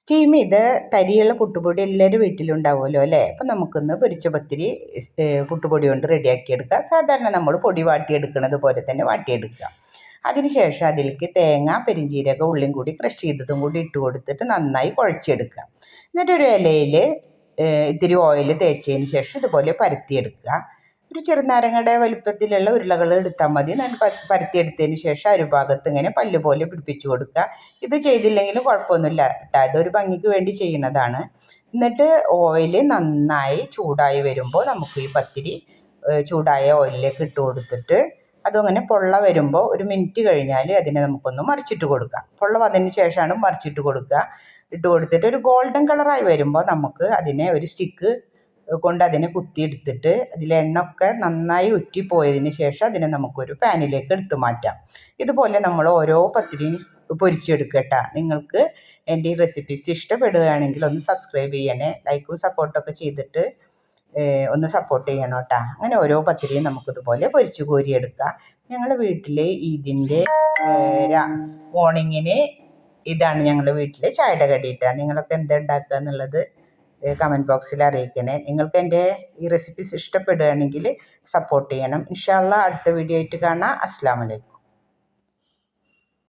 Steam ചെയ്ത് തരിയുള്ള പുട്ടുപൊടി എല്ലാവരും വീട്ടിലുണ്ടാവുമല്ലോ അല്ലേ. അപ്പം നമുക്കൊന്ന് പൊരിച്ച പത്തിരി പുട്ടുപൊടി കൊണ്ട് റെഡിയാക്കിയെടുക്കാം. സാധാരണ നമ്മൾ പൊടി വാട്ടിയെടുക്കുന്നത് പോലെ തന്നെ വാട്ടിയെടുക്കുക. അതിനുശേഷം അതിലേക്ക് തേങ്ങ, പെരിഞ്ചീരകം, ഉള്ളിയും കൂടി ക്രഷ് ചെയ്തതും കൂടി ഇട്ട് കൊടുത്തിട്ട് നന്നായി കുഴച്ചെടുക്കുക. എന്നിട്ടൊരു ഇലയിൽ ഇത്തിരി ഓയിൽ തേച്ചതിന് ശേഷം ഇതുപോലെ പരത്തിയെടുക്കുക. ഒരു ചെറുനാരങ്ങയുടെ വലുപ്പത്തിലുള്ള ഉരുളകൾ എടുത്താൽ മതി. പരത്തിയെടുത്തതിന് ശേഷം അരുഭാഗത്ത് ഇങ്ങനെ പല്ല് പോലെ പിടിപ്പിച്ചു കൊടുക്കുക. ഇത് ചെയ്തില്ലെങ്കിലും കുഴപ്പമൊന്നുമില്ല കേട്ടോ, ഇതൊരു ഭംഗിക്ക് വേണ്ടി ചെയ്യുന്നതാണ്. എന്നിട്ട് ഓയിൽ നന്നായി ചൂടായി വരുമ്പോൾ നമുക്ക് ഈ പത്തിരി ചൂടായ ഓയിലിലേക്ക് ഇട്ട് കൊടുത്തിട്ട് അതങ്ങനെ പൊള്ള വരുമ്പോൾ ഒരു മിനിറ്റ് കഴിഞ്ഞാൽ അതിനെ നമുക്കൊന്ന് മറിച്ചിട്ട് കൊടുക്കാം. പൊള്ള വന്നതിന് ശേഷമാണ് മറിച്ചിട്ട് കൊടുക്കുക. ഇട്ട് കൊടുത്തിട്ട് ഒരു ഗോൾഡൻ കളറായി വരുമ്പോൾ നമുക്ക് അതിനെ ഒരു സ്റ്റിക്ക് കൊണ്ട് അതിനെ കുത്തിയെടുത്തിട്ട് അതിലെ എണ്ണയൊക്കെ നന്നായി ഉറ്റിപ്പോയതിന് ശേഷം അതിനെ നമുക്കൊരു പാനിലേക്ക് എടുത്തു മാറ്റാം. ഇതുപോലെ നമ്മൾ ഓരോ പത്തിരി പൊരിച്ചെടുക്കട്ടോ. നിങ്ങൾക്ക് എൻ്റെ ഈ റെസിപ്പീസ് ഇഷ്ടപ്പെടുകയാണെങ്കിൽ ഒന്ന് സബ്സ്ക്രൈബ് ചെയ്യണേ, ലൈക്കും സപ്പോർട്ടൊക്കെ ചെയ്തിട്ട് ഒന്ന് സപ്പോർട്ട് ചെയ്യണം കേട്ടോ. അങ്ങനെ ഓരോ പത്തിരിയും നമുക്കിതുപോലെ പൊരിച്ചു കോരിയെടുക്കാം. ഞങ്ങളുടെ വീട്ടിൽ ഇതിൻ്റെ മോർണിംഗിന് ഇതാണ് ഞങ്ങളുടെ വീട്ടിലെ ചായയുടെ കടിയിട്ടാ. നിങ്ങളൊക്കെ എന്താ ഉണ്ടാക്കുക എന്നുള്ളത് കമൻറ്റ് ബോക്സിൽ അറിയിക്കണേ. നിങ്ങൾക്ക് എൻ്റെ ഈ റെസിപ്പീസ് ഇഷ്ടപ്പെടുകയാണെങ്കിൽ സപ്പോർട്ട് ചെയ്യണം. ഇൻഷാ അല്ലാഹ് അടുത്ത വീഡിയോ ആയിട്ട് കാണാം. അസ്സലാമു അലൈക്കും.